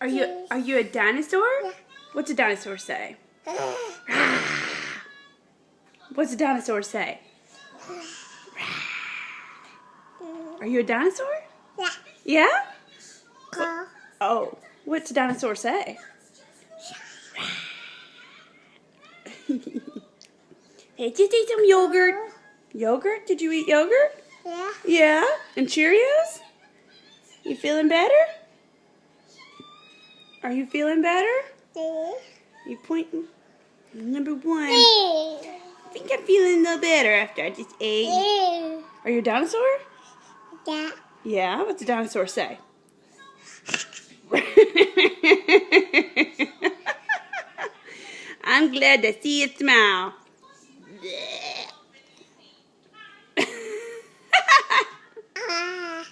Are you a dinosaur? Yeah. What's a dinosaur say? What's a dinosaur say? Are you a dinosaur? Yeah. Yeah? Go. Oh, what's a dinosaur say? Hey, just eat some yogurt. Yogurt? Did you eat yogurt? Yeah. Yeah? And Cheerios? You feeling better? Are you feeling better? You pointing? Number one. I think I'm feeling a little better after I just ate. Are you a dinosaur? Yeah. Yeah? What's a dinosaur say? I'm glad to see you smile. Ah.